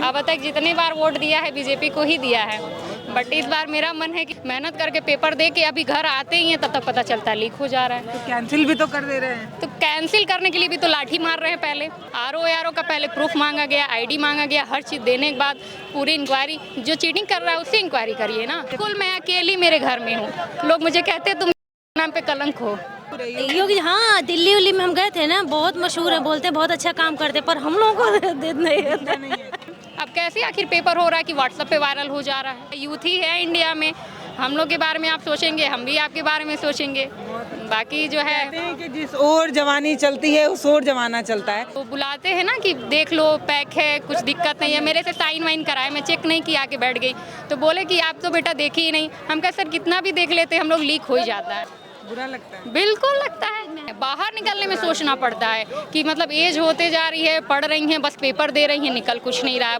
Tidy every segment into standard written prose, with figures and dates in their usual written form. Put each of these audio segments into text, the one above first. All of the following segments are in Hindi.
अब तक जितने बार वोट दिया है बीजेपी को ही दिया है, बट इस बार मेरा मन है कि मेहनत करके पेपर दे के अभी घर आते ही हैं तब तक पता चलता है लीक हो जा रहा है। तो कैंसिल भी तो कर दे रहे हैं। तो कैंसिल करने के लिए भी तो लाठी मार रहे हैं। पहले आरओ का पहले प्रूफ मांगा गया, आईडी मांगा गया, हर चीज़ देने के बाद पूरी इंक्वायरी, जो चीटिंग कर रहा है उससे इंक्वायरी करिए ना। बिल्कुल मैं अकेली मेरे घर में हूँ, लोग मुझे कहते हैं तुम नाम पे कलंक हो। योगी हाँ, दिल्ली उल्ली में हम गए थे ना, बहुत मशहूर है, बोलते हैं बहुत अच्छा काम करते, पर हम लोगों को नहीं है। अब कैसे आखिर पेपर हो रहा है कि व्हाट्सएप पे वायरल हो जा रहा है। यूथ ही है इंडिया में, हम लोग के बारे में आप सोचेंगे, हम भी आपके बारे में सोचेंगे। बाकी जो है कहते हैं कि जिस ओर जवानी चलती है उस ओर जमाना चलता है। वो बुलाते हैं ना कि देख लो पैक है, कुछ दिक्कत नहीं है। मेरे से साइन वाइन कराए, मैं चेक नहीं किया, आके बैठ गई, तो बोले कि आप तो बेटा देखे ही नहीं। हम कहा सर कितना भी देख लेते हम लोग, लीक हो ही जाता है। बुरा लगता है। बिल्कुल लगता है। बाहर निकलने में सोचना पड़ता है कि मतलब एज होते जा रही है, पढ़ रही हैं, बस पेपर दे रही हैं, निकल कुछ नहीं रहा है।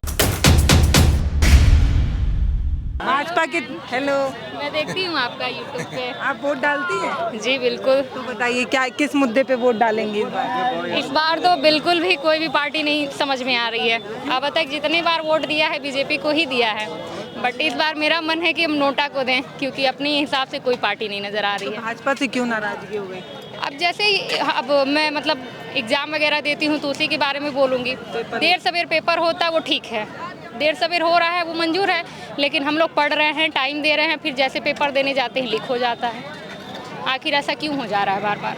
भाजपा के हेलो, मैं देखती हूँ आपका यूट्यूब पे। आप वोट डालती हैं? जी बिल्कुल। तो बताइए क्या किस मुद्दे पे वोट डालेंगे इस बार? इस बार तो बिल्कुल भी कोई भी पार्टी नहीं समझ में आ रही है। अब तक जितने बार वोट दिया है बीजेपी को ही दिया है, बट इस बार मेरा मन है कि हम नोटा को दें, क्योंकि अपने हिसाब से कोई पार्टी नहीं नज़र आ रही है। भाजपा से क्यों नाराजगी हो गई? अब जैसे ही अब मैं मतलब एग्ज़ाम वगैरह देती हूँ तो उसी के बारे में बोलूँगी। देर सवेर पेपर होता वो ठीक है, देर सवेर हो रहा है वो मंजूर है, लेकिन हम लोग पढ़ रहे हैं, टाइम दे रहे हैं, फिर जैसे पेपर देने जाते हैं लीक हो जाता है। आखिर ऐसा क्यों हो जा रहा है बार बार?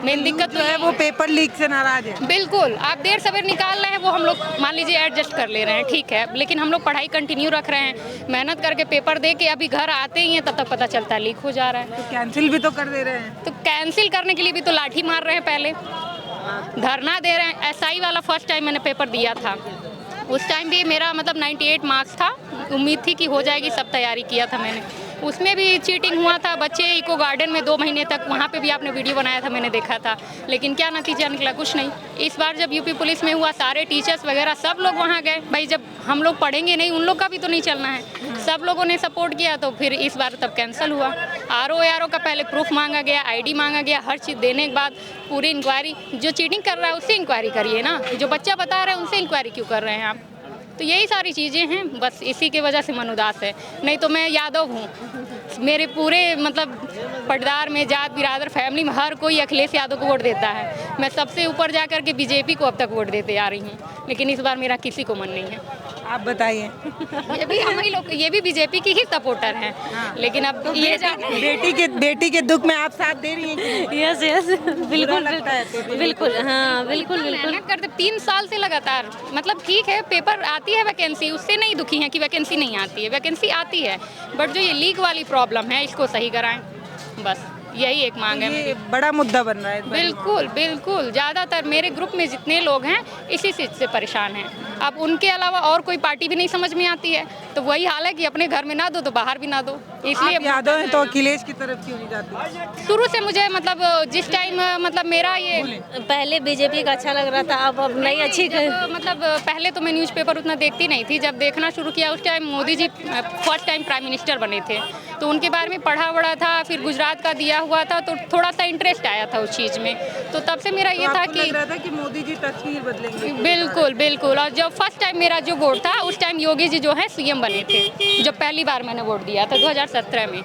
मेन दिक्कत जो है वो पेपर लीक से नाराज है। बिल्कुल, आप देर सवेर निकाल रहे हैं वो हम लोग मान लीजिए एडजस्ट कर ले रहे हैं, ठीक है, लेकिन हम लोग पढ़ाई कंटिन्यू रख रहे हैं, मेहनत करके पेपर दे के अभी घर आते ही हैं तब तक पता चलता है लीक हो जा रहा है। तो कैंसिल भी तो कर दे रहे हैं। तो कैंसिल करने के लिए भी तो लाठी मार रहे हैं, पहले धरना दे रहे हैं। एसआई वाला फर्स्ट टाइम मैंने पेपर दिया था, उस टाइम भी मेरा मतलब 98 मार्क्स था, उम्मीद थी कि हो जाएगी, सब तैयारी किया था मैंने, उसमें भी चीटिंग हुआ था। बच्चे इको गार्डन में 2 महीने तक, वहाँ पे भी आपने वीडियो बनाया था, मैंने देखा था, लेकिन क्या नतीजा निकला? कुछ नहीं। इस बार जब यूपी पुलिस में हुआ, सारे टीचर्स वगैरह सब लोग वहाँ गए। भाई जब हम लोग पढ़ेंगे नहीं, उन लोग का भी तो नहीं चलना है। सब लोगों ने सपोर्ट किया, तो फिर इस बार तब कैंसिल हुआ। आरओ का पहले प्रूफ मांगा गया, आईडी मांगा गया, हर चीज़ देने के बाद पूरी इंक्वायरी, जो चीटिंग कर रहा है उससे इंक्वायरी करिए ना, जो बच्चा बता रहा है उनसे इंक्वायरी क्यों कर रहे हैं आप? तो यही सारी चीज़ें हैं, बस इसी की वजह से मन उदास है। नहीं तो मैं यादव हूँ, मेरे पूरे मतलब पटदार में, जात बिरादर फैमिली में हर कोई अखिलेश यादव को वोट देता है। मैं सबसे ऊपर जा कर के बीजेपी को अब तक वोट देते आ रही हूँ, लेकिन इस बार मेरा किसी को मन नहीं है। आप बताइए। ये भी हम ही लोग, ये भी बीजेपी की ही सपोर्टर हैं, लेकिन अब तो ये बेटी के दुख में आप साथ दे रही हैं? यस यस, बिल्कुल लगता है तो बिल्कुल, हाँ बिल्कुल बिल्कुल। मेहनत करते 3 साल से लगातार, मतलब ठीक है पेपर आती है वैकेंसी, उससे नहीं दुखी है कि वैकेंसी नहीं आती है, वैकेंसी आती है, बट जो ये लीक वाली प्रॉब्लम है इसको सही कराएं, बस यही एक मांग है ये मेरी। बड़ा मुद्दा बन रहा है। बिल्कुल बिल्कुल, ज़्यादातर मेरे ग्रुप में जितने लोग हैं इसी चीज़ से परेशान हैं। अब उनके अलावा और कोई पार्टी भी नहीं समझ में आती है, तो वही हाल है कि अपने घर में ना दो तो बाहर भी ना दो। इसलिए आप यादव हैं तो अखिलेश की तरफ क्यों नहीं जाती? शुरू से मुझे मतलब जिस टाइम मतलब मेरा ये पहले बीजेपी का अच्छा लग रहा था, अब नहीं अच्छी। मतलब पहले तो मैं न्यूज़पेपर उतना देखती नहीं थी, जब देखना शुरू किया उस time Modi ji first time prime minister बने थे, तो उनके बारे में पढ़ा बड़ा था, फिर गुजरात का दिया हुआ था, तो थोड़ा सा इंटरेस्ट आया था उस चीज़ में, तो तब से मेरा ये था लग रहा था कि मोदी जी तस्वीर बदलेंगे। बिल्कुल बिल्कुल। और जब फर्स्ट टाइम मेरा जो वोट था उस टाइम योगी जी जो है सीएम बने थे, जब पहली बार मैंने वोट दिया था 2017 में,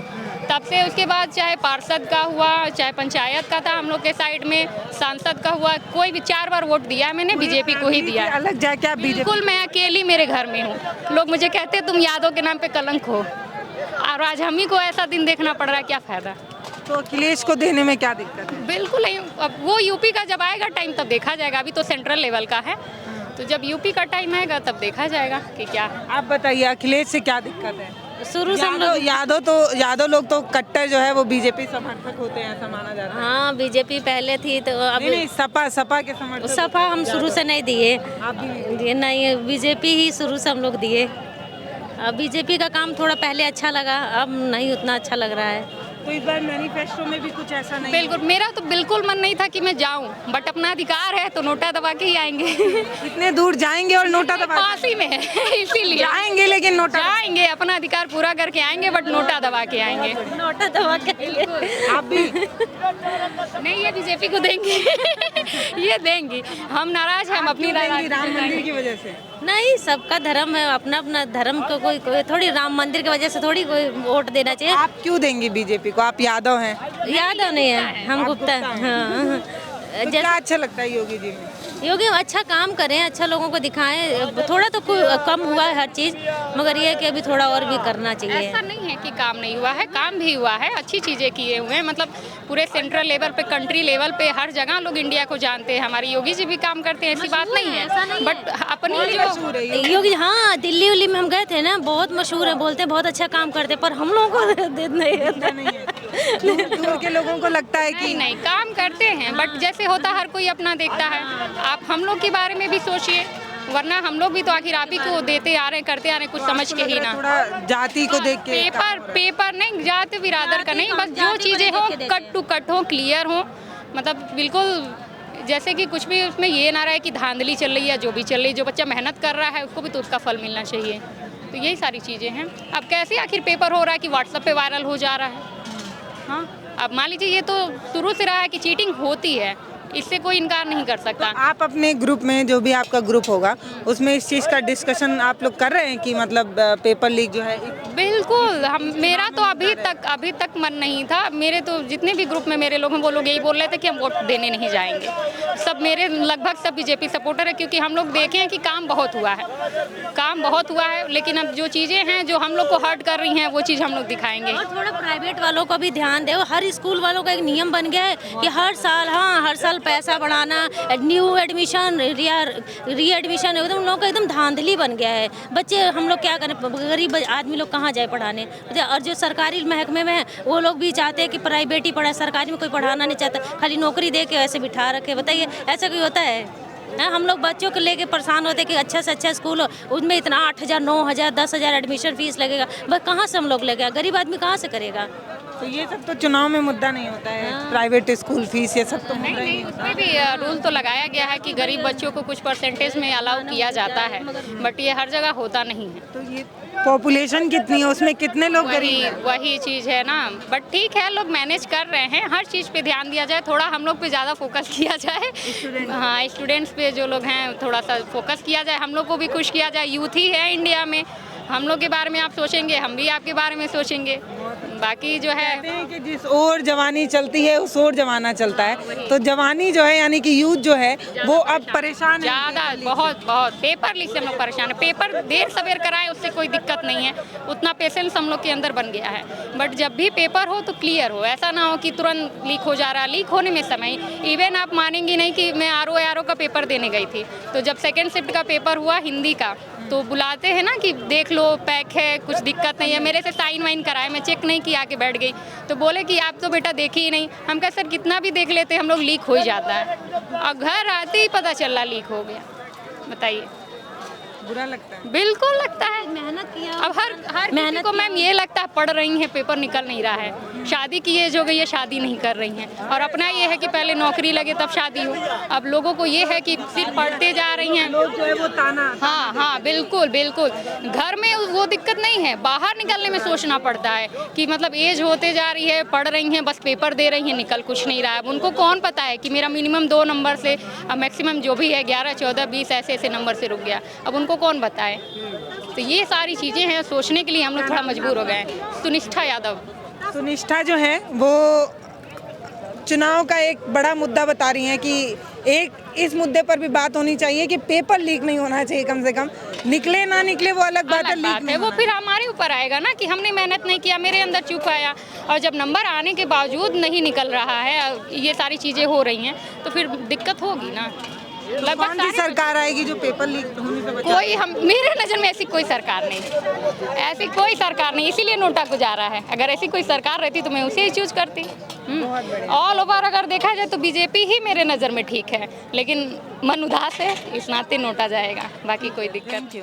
तब से उसके बाद चाहे पार्षद का हुआ, चाहे पंचायत का था हम लोग के साइड में, सांसद का हुआ, कोई भी 4 बार वोट दिया मैंने, बीजेपी को ही दिया। अलग जाके आप बिल्कुल मैं अकेली मेरे घर में हूँ, लोग मुझे कहते हैं तुम यादव के नाम पे कलंक हो, और आज हम ही को ऐसा दिन देखना पड़ रहा है, क्या फायदा? तो अखिलेश को देने में क्या दिक्कत है? बिल्कुल नहीं, अब वो यूपी का जब आएगा टाइम तब देखा जाएगा, अभी तो सेंट्रल लेवल का है, तो जब यूपी का टाइम आएगा तब देखा जाएगा कि क्या है। आप बताइए अखिलेश से क्या दिक्कत है? शुरू से हम लोग यादव लोग तो कट्टर जो है वो बीजेपी समर्थक होते हैं, ऐसा माना जाता है। हाँ, बीजेपी पहले थी तो अब नहीं, सपा के समर्थक। सपा हम शुरू से नहीं दिए, आप भी नहीं, बीजेपी ही शुरू से हम लोग दिए। अब बीजेपी का काम थोड़ा पहले अच्छा लगा, अब नहीं उतना अच्छा लग रहा है। तो इस बार मैनिफेस्टो में भी कुछ ऐसा नहीं? बिल्कुल, मेरा तो बिल्कुल मन नहीं था कि मैं जाऊं, बट अपना अधिकार है तो नोटा दबा के ही आएंगे। इतने दूर जाएंगे और नोटा दबा पास ही में है, इसीलिए जाएंगे, लेकिन नोटा जाएंगे, अपना अधिकार पूरा करके आएंगे, बट नोटा दबा के आएंगे। नोटा दबा के आएंगे। आप भी नहीं, ये बीजेपी को देंगे। ये देंगी, हम नाराज हैं, हम अपनी राम मंदिर की वजह से। नहीं, सबका धर्म है, अपना अपना धर्म को कोई थोड़ी राम मंदिर की वजह से थोड़ी कोई वोट देना चाहिए। आप क्यों देंगे बीजेपी को? आप यादव हैं। यादव नहीं है, हम गुप्ता हैं। हाँ। तो क्या अच्छा लगता है योगी जी में? योगी अच्छा काम करें, अच्छा लोगों को दिखाएं। थोड़ा तो कम हुआ है हर चीज़, मगर ये है कि अभी थोड़ा और भी करना चाहिए। ऐसा नहीं है कि काम नहीं हुआ है, काम भी हुआ है, अच्छी चीज़ें किए हुए हैं। मतलब पूरे सेंट्रल लेवल पे, कंट्री लेवल पे, हर जगह लोग इंडिया को जानते हैं। हमारे योगी जी भी काम करते हैं, ऐसी बात नहीं है। बट अपनी जो योगी, हाँ, दिल्ली उल्ली में हम गए थे ना, बहुत मशहूर है, बोलते हैं बहुत अच्छा काम करते, पर हम लोगों को नहीं होता। दूर के लोगों को लगता है कि नहीं काम करते हैं, बट जैसे होता हर कोई अपना देखता है। आप हम लोग के बारे में भी सोचिए, वरना हम लोग भी तो आखिर आप ही को देते आ रहे हैं, करते आ रहे हैं, कुछ समझ के ही ना। थोड़ा जाति को देख के पेपर नहीं, जाति बिरादर का नहीं, बस जो चीज़ें हो कट टू कट हो, क्लियर हो। मतलब बिल्कुल जैसे कि कुछ भी उसमें ये ना रहे कि धांधली चल रही है। जो भी चल रही है, जो बच्चा मेहनत कर रहा है उसको भी तो उसका फल मिलना चाहिए। तो यही सारी चीज़ें हैं। अब कैसे आखिर पेपर हो रहा है कि व्हाट्सएप पे वायरल हो जा रहा है? हाँ, अब मान लीजिए ये तो शुरू से रहा है कि चीटिंग होती है, इससे कोई इनकार नहीं कर सकता। तो आप अपने ग्रुप में, जो भी आपका ग्रुप होगा, उसमें इस चीज़ का डिस्कशन आप लोग कर रहे हैं कि मतलब पेपर लीक जो है? बिल्कुल, हम मेरा तो अभी तक मन नहीं था। मेरे तो जितने भी ग्रुप में मेरे लोग हैं वो लोग यही बोल रहे थे कि हम वोट देने नहीं जाएंगे। सब मेरे लगभग सब बीजेपी सपोर्टर है, क्योंकि हम लोग देखे हैं कि काम बहुत हुआ है, काम बहुत हुआ है। लेकिन अब जो चीज़ें हैं जो हम लोग को हर्ट कर रही हैं, वो चीज़ हम लोग दिखाएंगे। और थोड़ा प्राइवेट वालों को भी ध्यान दे। हर स्कूल वालों का एक नियम बन गया है कि हर साल पैसा बढ़ाना, न्यू एडमिशन, री एडमिशन, एकदम लोगों का एकदम धांधली बन गया है। बच्चे हम लोग क्या करें, गरीब आदमी लोग कहाँ जाए पढ़ाने? और जो सरकारी महकमे में है वो लोग भी चाहते हैं कि प्राइवेट ही पढ़ाए, सरकारी में कोई पढ़ाना नहीं चाहता, खाली नौकरी दे के ऐसे बिठा रखे। बताइए ऐसा कोई होता है? हम लोग बच्चों को लेके परेशान होते हैं कि अच्छा से अच्छा स्कूल हो, उसमें इतना 8,000, 9,000, 10,000 एडमिशन फीस लगेगा। बस कहाँ से हम लोग लगेगा? गरीब आदमी कहाँ से करेगा? तो ये सब तो चुनाव में मुद्दा नहीं होता है। प्राइवेट स्कूल फीस ये सब तो मुद्दा ही नहीं होता। उसमें भी रूल तो लगाया गया है कि गरीब बच्चों को कुछ परसेंटेज में अलाउ किया जाता है, बट ये हर जगह होता नहीं है। तो ये पॉपुलेशन कितनी है, उसमें कितने लोग गरीब हैं? वही चीज़ है ना। बट ठीक है, लोग मैनेज कर रहे हैं। हर चीज़ पे ध्यान दिया जाए, थोड़ा हम लोग पे ज़्यादा फोकस किया जाए। हाँ, स्टूडेंट्स पे जो लोग हैं थोड़ा सा फोकस किया जाए, हम लोग को भी खुश किया जाए। यूथ ही है इंडिया में, हम लोग के बारे में आप सोचेंगे, हम भी आपके बारे में सोचेंगे। बाकी जो है कहते हैं कि जिस ओर जवानी चलती है उस ओर जमाना चलता है। तो जवानी जो है, यानी कि यूथ जो है, वो अब परेशान है ज़्यादा, बहुत पेपर लीक से हम लोग परेशान है। पेपर देर सवेर कराएं उससे कोई दिक्कत नहीं है, उतना पेशेंस हम लोग के अंदर बन गया है। बट जब भी पेपर हो तो क्लियर हो, ऐसा ना हो कि तुरंत लीक हो जा रहा है। लीक होने में समय, इवन आप मानेंगी नहीं कि मैं आर का पेपर देने गई थी, तो जब सेकेंड शिफ्ट का पेपर हुआ हिंदी का, तो बुलाते हैं ना कि देख लो पैक है, कुछ दिक्कत नहीं है। मेरे से साइन वाइन कराए, मैं चेक नहीं किया, आके बैठ गई। तो बोले कि आप तो बेटा देखी ही नहीं। हम कहा सर कितना भी देख लेते हम लोग, लीक हो ही जाता है। और घर आते ही पता चल रहा लीक हो गया। बताइए, बुरा लगता है। बिल्कुल लगता है। मेहनत किया। अब हर किसी को मैम ये लगता है पढ़ रही हैं, पेपर निकल नहीं रहा है। शादी की एज हो गई है, शादी नहीं कर रही हैं। और अपना ये है कि पहले नौकरी लगे तब शादी हो। अब लोगों को ये है कि सिर्फ पढ़ते जा रही हैं। लोग जो है वो ताना। हाँ, बिल्कुल बिल्कुल। घर में वो दिक्कत नहीं है, बाहर निकलने में सोचना पड़ता है कि मतलब एज होते जा रही है, पढ़ रही हैं, बस पेपर दे रही हैं, निकल कुछ नहीं रहा है। अब उनको कौन पता है कि मेरा मिनिमम 2 नंबर से, अब मैक्सिमम जो भी है 11, 14, 20 ऐसे नंबर से रुक गया। अब उनको कौन बताए? तो ये सारी चीज़ें हैं, सोचने के लिए हम लोग थोड़ा मजबूर हो गए हैं। सुनिष्ठा यादव। सुनिष्ठा जो है वो चुनाव का एक बड़ा मुद्दा बता रही हैं कि एक इस मुद्दे पर भी बात होनी चाहिए कि पेपर लीक नहीं होना चाहिए। कम से कम निकले ना निकले वो अलग बात है, लीक नहीं वो फिर हमारे ऊपर आएगा ना कि हमने मेहनत नहीं किया, मेरे अंदर चूक आया। और जब नंबर आने के बावजूद नहीं निकल रहा है, ये सारी चीज़ें हो रही हैं, तो फिर दिक्कत होगी ना। लगभग कौन सी सरकार आएगी जो पेपर लीक होने से बचा? कोई, हम मेरे नज़र में ऐसी कोई सरकार नहीं, ऐसी कोई सरकार नहीं। इसीलिए नोटा गुजारा है। अगर ऐसी कोई सरकार रहती तो मैं उसे ही चूज करती। ऑल ओवर अगर देखा जाए तो बीजेपी ही मेरे नज़र में ठीक है, लेकिन मन उदास है, इस नाते नोटा जाएगा, बाकी कोई दिक्कत नहीं।